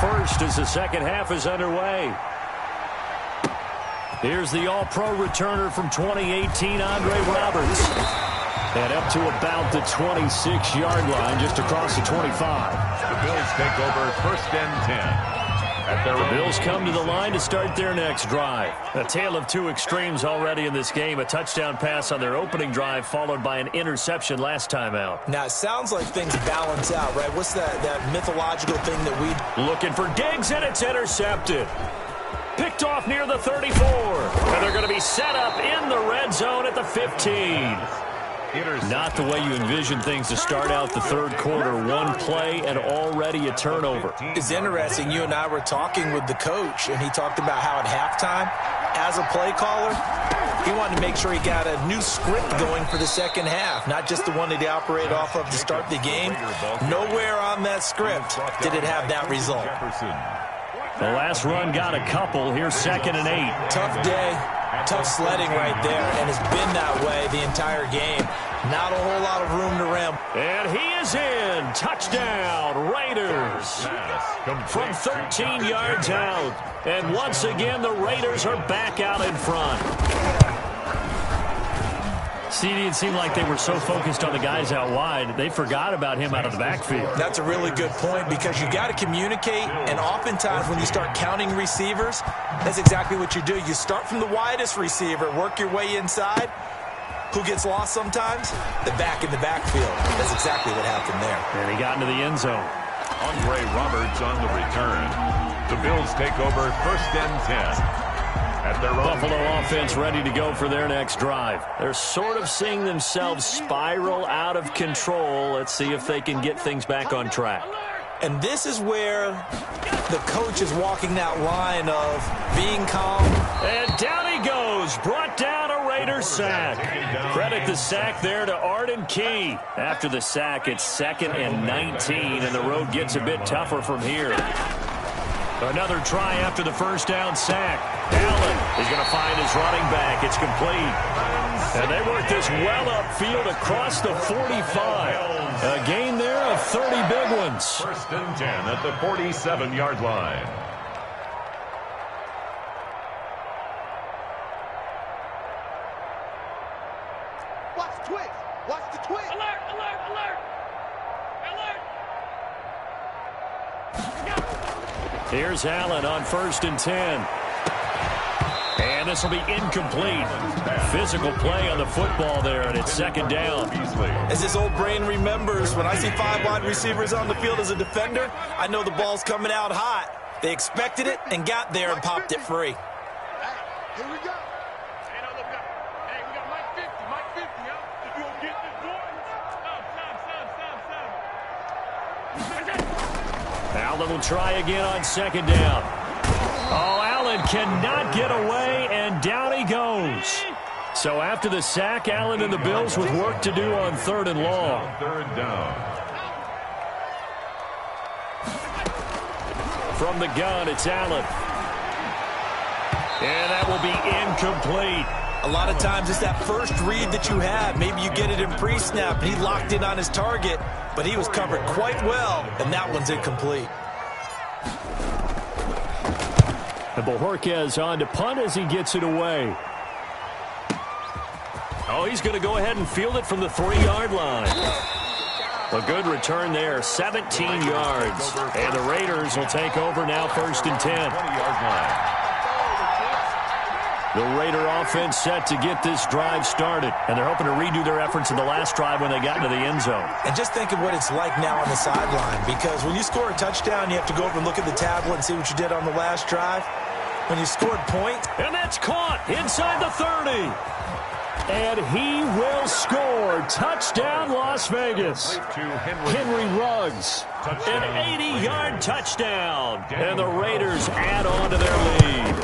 first as the second half is underway. Here's the all-pro returner from 2018, Andre Roberts. And up to about the 26-yard line, just across the 25. The Bills take over first and 10. The Bills come to the line to start their next drive. A tale of two extremes already in this game. A touchdown pass on their opening drive, followed by an interception last time out. Now, it sounds like things balance out, right? What's that mythological thing that we... Looking for Diggs, and it's intercepted. Picked off near the 34. And they're going to be set up in the red zone at the 15. Not the way you envision things to start out the third quarter. One play and already a turnover. It's interesting. You and I were talking with the coach, and he talked about how at halftime, as a play caller, he wanted to make sure he got a new script going for the second half, not just the one that he operated off of to start the game. Nowhere on that script did it have that result. The last run got a couple. Here's 2nd and 8. Tough day. Tough sledding right there, and it's been that way the entire game. Not a whole lot of room to ram. And he is in. Touchdown, Raiders. From 13 yards out. And once again, the Raiders are back out in front. CD, it seemed like they were so focused on the guys out wide, they forgot about him out of the backfield. That's a really good point, because you got to communicate, and oftentimes when you start counting receivers, that's exactly what you do. You start from the widest receiver, work your way inside. Who gets lost sometimes? The back in the backfield. That's exactly what happened there. And he got into the end zone. Andre Roberts on the return. The Bills take over first and 10. Buffalo offense ready to go for their next drive. They're sort of seeing themselves spiral out of control. Let's see if they can get things back on track. And this is where the coach is walking that line of being calm. And down he goes. Brought down a Raider sack. Credit the sack there to Arden Key. After the sack, it's 2nd and 19, and the road gets a bit tougher from here. Another try after the first down sack. Allen is going to find his running back. It's complete. And they work this well upfield across the 45. A gain there of 30 big ones. First and 10 at the 47-yard line. Watch the twist. Watch the twist. Alert, alert, alert. Alert. Here's Allen on 1st and 10. And this will be incomplete. Physical play on the football there, and it's 2nd down. As his old brain remembers, when I see 5 wide receivers on the field as a defender, I know the ball's coming out hot. They expected it and got there and popped it free. Here we go. Hey, no, look up. Hey, we got Mike 50. Mike 50, yo. You gonna get this boy? Stop. Allen will try again on 2nd down. Oh, Allen cannot get away, and down he goes. So after the sack, Allen and the Bills with work to do on 3rd and long. 3rd down. From the gun, it's Allen. And that will be incomplete. A lot of times it's that first read that you have. Maybe you get it in pre-snap, and he locked in on his target, but he was covered quite well, and that one's incomplete. And Bojorquez on to punt as he gets it away. Oh, he's going to go ahead and field it from the 3-yard line. A good return there, 17 yards. And the Raiders will take over now 1st and 10. 20-yard line. The Raider offense set to get this drive started. And they're hoping to redo their efforts in the last drive when they got into the end zone. And just think of what it's like now on the sideline. Because when you score a touchdown, you have to go over and look at the tablet and see what you did on the last drive. When you scored points. And that's caught inside the 30. And he will score. Touchdown, Las Vegas. Henry Ruggs. An 80-yard touchdown. And the Raiders add on to their lead.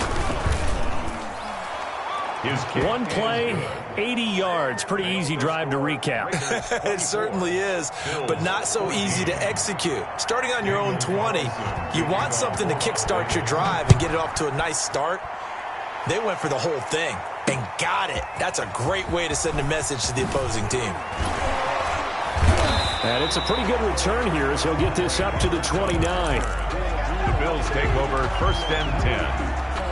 One play, 80 yards. Pretty easy drive to recap. It certainly is, but not so easy to execute. Starting on your own 20, you want something to kickstart your drive and get it off to a nice start. They went for the whole thing and got it. That's a great way to send a message to the opposing team. And it's a pretty good return here as he'll get this up to the 29. The Bills take over first and 10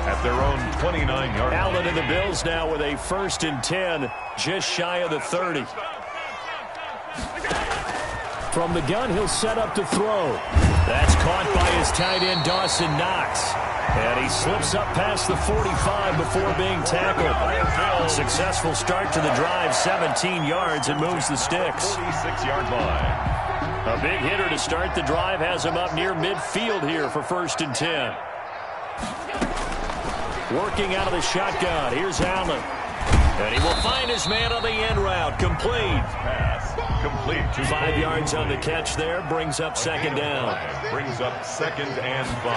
at their own 29-yard line. Allen and the Bills now with a first and 10, just shy of the 30. From the gun, he'll set up to throw. That's caught by his tight end, Dawson Knox. And he slips up past the 45 before being tackled. A successful start to the drive, 17 yards, and moves the sticks. 46-yard line. A big hitter to start the drive has him up near midfield here for first and 10. Working out of the shotgun. Here's Allen. And he will find his man on the end route. Complete. Pass. Complete. 5 yards on the catch there. Brings up second down. Brings up second and 5.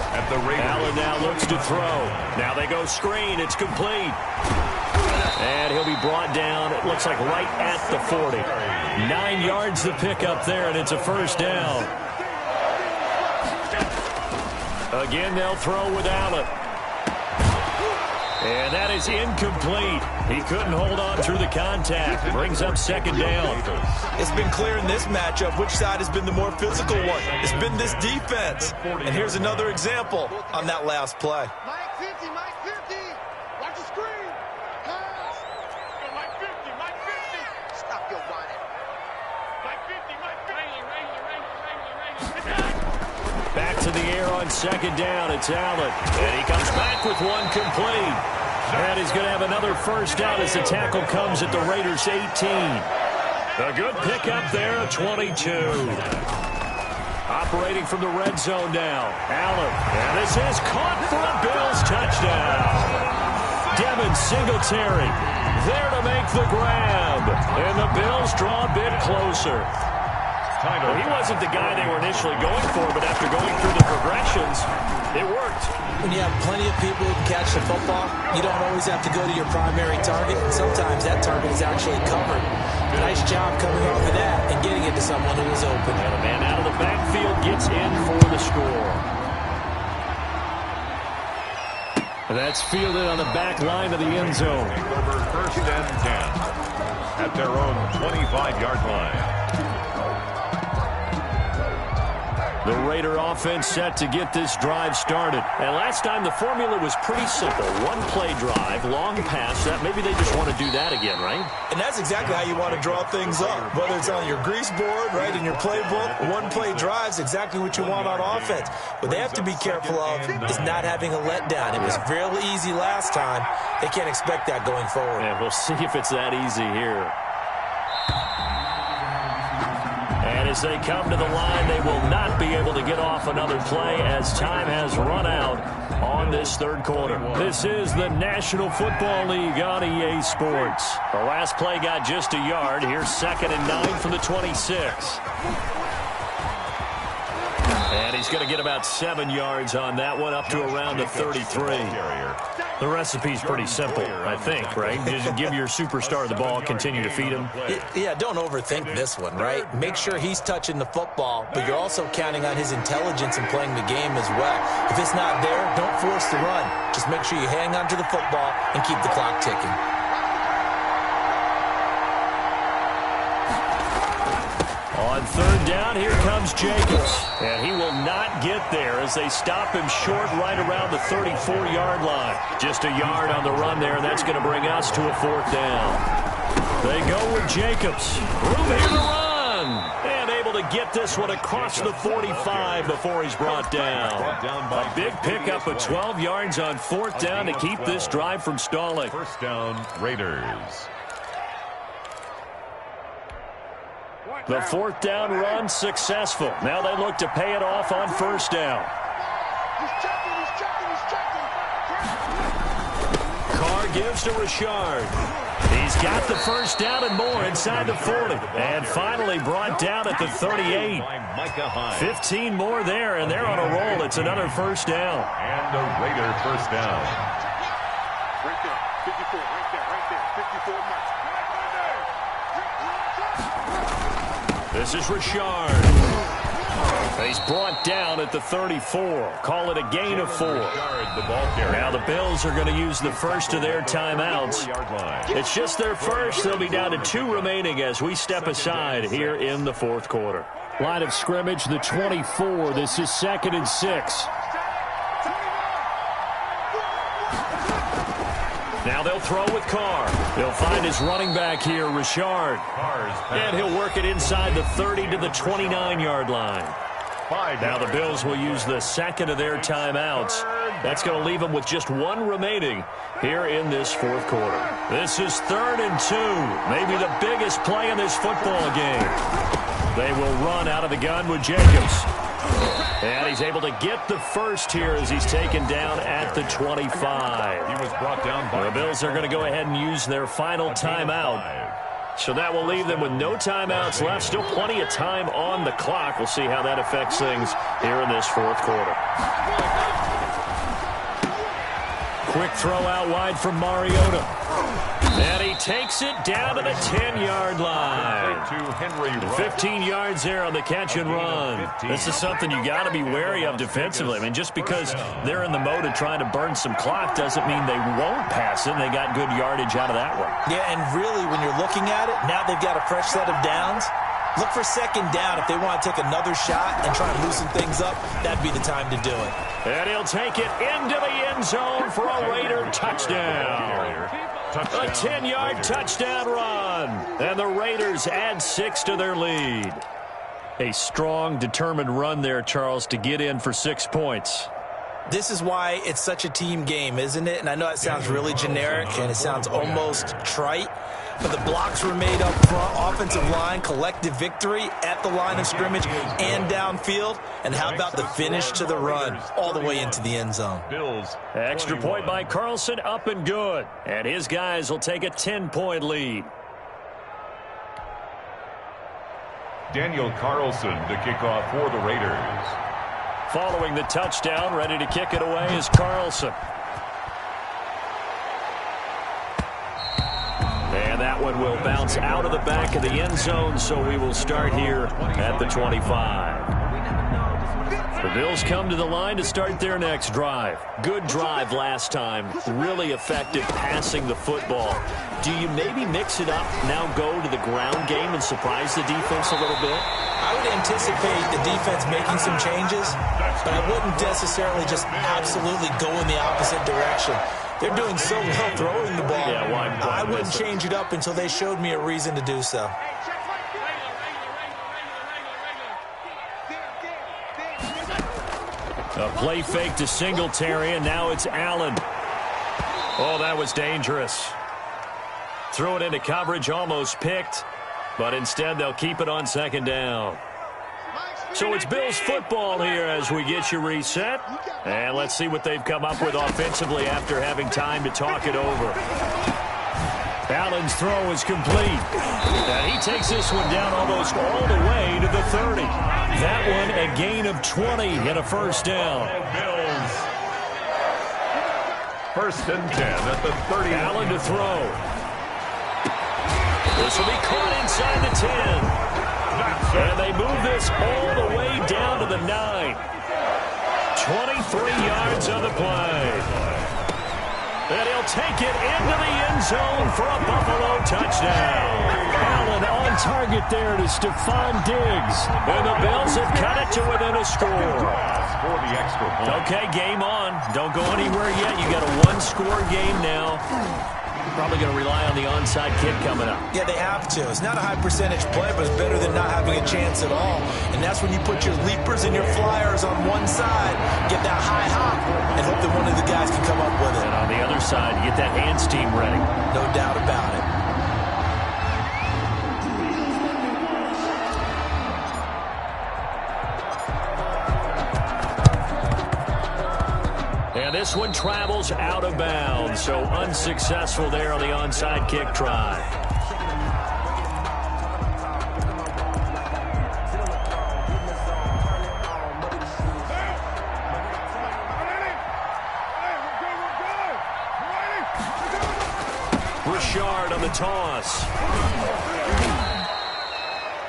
At the Raiders. Allen now looks to throw. Now they go screen. It's complete. And he'll be brought down, it looks like right at the 40. 9 yards to pick up there, and it's a first down. Again, they'll throw with Allen. And that is incomplete. He couldn't hold on through the contact. Brings up second down. It's been clear in this matchup which side has been the more physical one. It's been this defense. And here's another example on that last play. Mike 50, Mike 50. Watch the screen. Pass. Yo, Mike 50, Mike 50. Stop your whining. Mike 50, Mike 50. Back to the air on second down. It's Allen. And he comes back with one complete. And he's going to have another first down as the tackle comes at the Raiders' 18. A good pickup there, a 22. Operating from the red zone now. Allen. And this is caught for a Bills touchdown. Devin Singletary there to make the grab. And the Bills draw a bit closer. Well, he wasn't the guy they were initially going for, but after going through the progressions, it worked. When you have plenty of people who can catch the football, you don't always have to go to your primary target. And sometimes that target is actually covered. Nice job coming off of that and getting it to someone who was open. And a man out of the backfield gets in for the score. And that's fielded on the back line of the end zone. Over first and 10 at their own 25-yard line. The Raider offense set to get this drive started. And last time the formula was pretty simple. One-play drive, long pass. That maybe they just want to do that again, right? And that's exactly how you want to draw things up. Whether it's on your grease board, right, in your playbook, one-play drive's exactly what you want on offense. What they have to be careful of is not having a letdown. It was real easy last time. They can't expect that going forward. And we'll see if it's that easy here. And as they come to the line, they will not be able to get off another play as time has run out on this third quarter. This is the National Football League on EA Sports. The last play got just a yard. Here's second and 9 from the 26. And he's going to get about 7 yards on that one, up to around the 33. The recipe's pretty simple, I think, right? Just give your superstar the ball, continue to feed him. Yeah, don't overthink this one, right? Make sure he's touching the football, but you're also counting on his intelligence in playing the game as well. If it's not there, don't force the run. Just make sure you hang on to the football and keep the clock ticking. On third down, here comes Jacobs. And he will not get there as they stop him short right around the 34-yard line. Just a yard on the run there, and that's going to bring us to a fourth down. They go with Jacobs. Room here to run. And able to get this one across the 45 before he's brought down. A big pickup of 12 yards on fourth down to keep this drive from stalling. First down, Raiders. The fourth down run successful. Now they look to pay it off on first down. Carr gives to Richard. He's got the first down and more inside the 40. And finally brought down at the 38. 15 more there, and they're on a roll. It's another first down. And a Raider first down. Right there, 54, right there, 54 marks. This is Richard. He's brought down at the 34. Call it a gain of 4. Now the Bills are going to use the first of their timeouts. It's just their first. They'll be down to 2 remaining as we step aside here in the fourth quarter. Line of scrimmage, the 24. This is 2nd and 6. Now they'll throw with Carr. He'll find his running back here, Richard. And he'll work it inside the 30 to the 29-yard line. Now the Bills will use the second of their timeouts. That's going to leave them with just one remaining here in this fourth quarter. This is 3rd and 2. Maybe the biggest play in this football game. They will run out of the gun with Jacobs. And he's able to get the first here as he's taken down at the 25. He was brought down by the Bills are going to go ahead and use their final timeout. So that will leave them with no timeouts left. Still plenty of time on the clock. We'll see how that affects things here in this fourth quarter. Quick throw out wide from Mariota. And he takes it down to the 10-yard line. 15 yards there on the catch and run. This is something you got to be wary of defensively. I mean, just because they're in the mode of trying to burn some clock doesn't mean they won't pass it. They got good yardage out of that one. Yeah, and really, when you're looking at it, now they've got a fresh set of downs. Look for second down. If they want to take another shot and try and loosen things up, that'd be the time to do it. And he'll take it into the end zone for a Raider touchdown. A 10-yard touchdown run. And the Raiders add 6 to their lead. A strong, determined run there, Charles, to get in for 6 points. This is why it's such a team game, isn't it? And I know it sounds really generic and it sounds almost trite, but the blocks were made up front, offensive line, collective victory at the line of scrimmage and downfield. And how about the finish to the run all the way into the end zone? Extra point by Carlson, up and good. And his guys will take a 10-point lead. Daniel Carlson to kick off for the Raiders. Following the touchdown, ready to kick it away is Carlson. And that one will bounce out of the back of the end zone, so we will start here at the 25. The Bills come to the line to start their next drive. Good drive last time. Really effective passing the football. Do you maybe mix it up, now go to the ground game and surprise the defense a little bit? I would anticipate the defense making some changes, but I wouldn't necessarily just absolutely go in the opposite direction. They're doing so well throwing the ball. Yeah, why I wouldn't change it up until they showed me a reason to do so. A play fake to Singletary, and now it's Allen. Oh, that was dangerous. Threw it into coverage, almost picked, but instead they'll keep it on second down. So it's Bills football here as we get you reset. And let's see what they've come up with offensively after having time to talk it over. Allen's throw is complete. And he takes this one down almost all the way to the 30. That one a gain of 20 and a first down. Bills. 1st and 10 at the 30. Allen to throw. This will be caught inside the 10. And they move this all the way down to the 9. 23 yards on the play. And he'll take it into the end zone for a Buffalo touchdown. Allen on target there to Stephon Diggs. And the Bills have cut it to within a score. For the extra point. Okay, game on. Don't go anywhere yet. You got a one-score game now. Probably going to rely on the onside kick coming up. Yeah, they have to. It's not a high percentage play, but it's better than not having a chance at all. And that's when you put your leapers and your flyers on one side, get that high hop, and hope that one of the guys can come up with it. And on the other side, you get that hands team ready. No doubt about it. And this one travels out of bounds, so unsuccessful there on the onside kick try. Richard on the toss.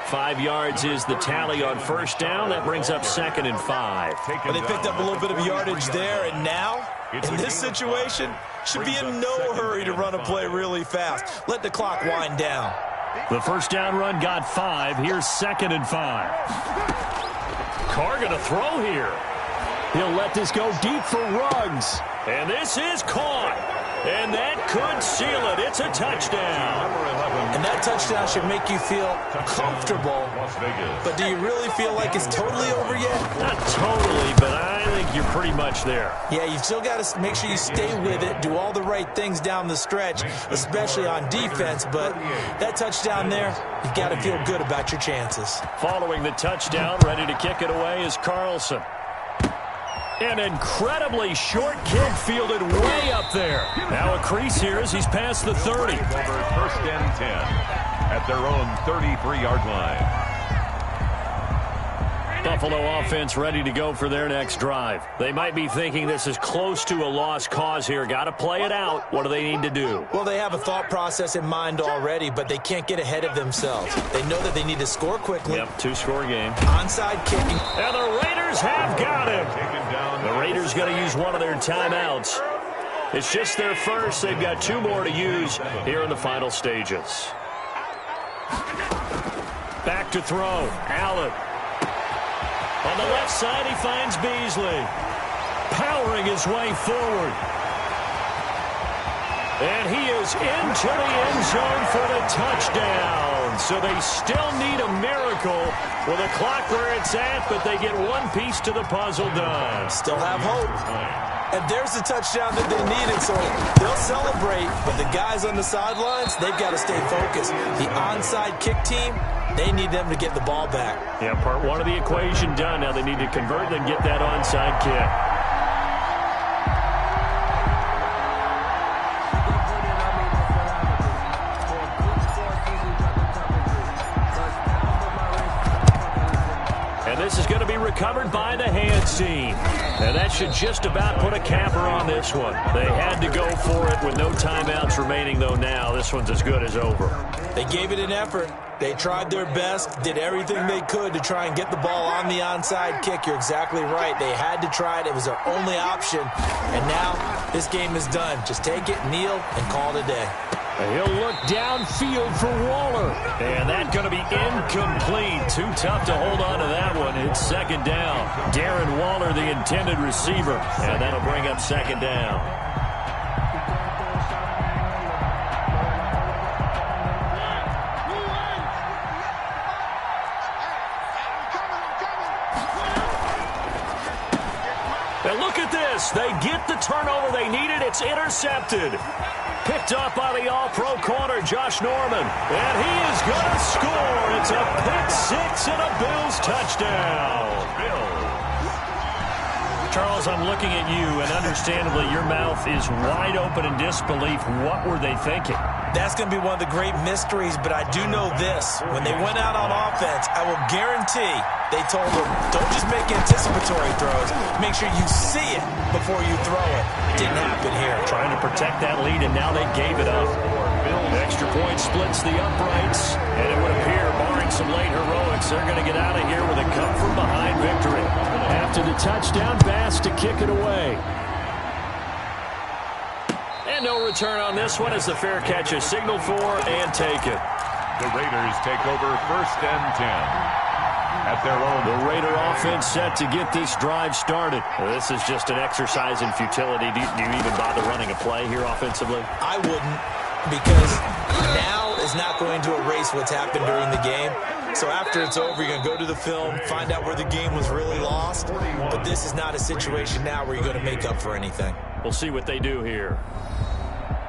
5 yards is the tally on first down. That brings up 2nd and 5. But they picked up a little bit of yardage there, and now, in this situation, should be in no hurry to run a play really fast. Let the clock wind down. The first down run got 5. Here's 2nd and 5. Carr going to throw here. He'll let this go deep for Ruggs. And this is caught. And that could seal it. It's a touchdown. And that touchdown should make you feel comfortable. But do you really feel like it's totally over yet? Not totally, but I think you're pretty much there. Yeah, you still got to make sure you stay with it, do all the right things down the stretch, especially on defense. But that touchdown there, you've got to feel good about your chances. Following the touchdown, ready to kick it away is Carlson. An incredibly short kick fielded way up there. Now a crease here as he's past the 30. Over 1st and 10 at their own 33-yard line. Buffalo offense ready to go for their next drive. They might be thinking this is close to a lost cause here. Got to play it out. What do they need to do? Well, they have a thought process in mind already, but they can't get ahead of themselves. They know that they need to score quickly. Yep, 2-score game. Onside kicking. And the Raiders have got him. The Raiders going to use one of their timeouts. It's just their first. They've got 2 more to use here in the final stages. Back to throw. Allen. On the left side, he finds Beasley. Powering his way forward. And he is into the end zone for the touchdown. So they still need a miracle with a clock where it's at, but they get one piece to the puzzle done. Still have hope. And there's the touchdown that they needed, so they'll celebrate. But the guys on the sidelines, they've got to stay focused. The onside kick team, they need them to get the ball back. Yeah, part 1 of the equation done. Now they need to convert and get that onside kick. This is going to be recovered by the hands team. And that should just about put a capper on this one. They had to go for it with no timeouts remaining, though now. This one's as good as over. They gave it an effort. They tried their best, did everything they could to try and get the ball on the onside kick. You're exactly right. They had to try it. It was their only option. And now this game is done. Just take it, kneel, and call it a day. He'll look downfield for Waller. And that's going to be incomplete. Too tough to hold on to that one. It's 2nd down. Darren Waller, the intended receiver. And that'll bring up 2nd down. And look at this. They get the turnover they needed. It's intercepted. Picked up by the all-pro corner, Josh Norman. And he is going to score. It's a pick-6 and a Bills touchdown. Charles, I'm looking at you, and understandably, your mouth is wide open in disbelief. What were they thinking? That's going to be one of the great mysteries, but I do know this. When they went out on offense, I will guarantee they told them, don't just make anticipatory throws. Make sure you see it before you throw it. Didn't happen here. Trying to protect that lead, and now they gave it up. Extra point splits the uprights, and it would appear, barring some late heroics, they're going to get out of here with a come-from-behind victory. After the touchdown, Bass to kick it away. And no return on this one as the fair catch is signaled for and taken. The Raiders take over 1st and 10 at their own. The Raider offense set to get this drive started. This is just an exercise in futility. Do you even bother running a play here offensively? I wouldn't, because now is not going to erase what's happened during the game. So after it's over, you're going to go to the film, find out where the game was really lost. But this is not a situation now where you're going to make up for anything. We'll see what they do here.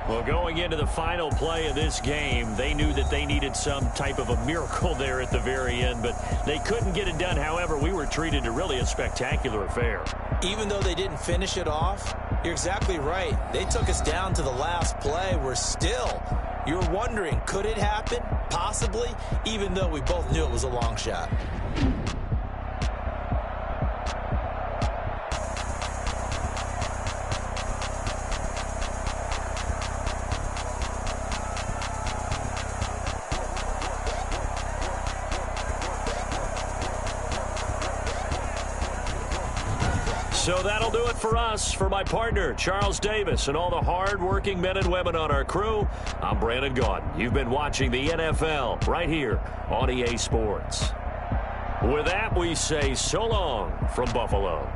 Well, going into the final play of this game, they knew that they needed some type of a miracle there at the very end, but they couldn't get it done. However, we were treated to really a spectacular affair. Even though they didn't finish it off, you're exactly right. They took us down to the last play. We're still, you're wondering, could it happen? Possibly, even though we both knew it was a long shot. So that'll do it for us. For my partner, Charles Davis, and all the hard-working men and women on our crew, I'm Brandon Gaudin. You've been watching the NFL right here on EA Sports. With that, we say so long from Buffalo.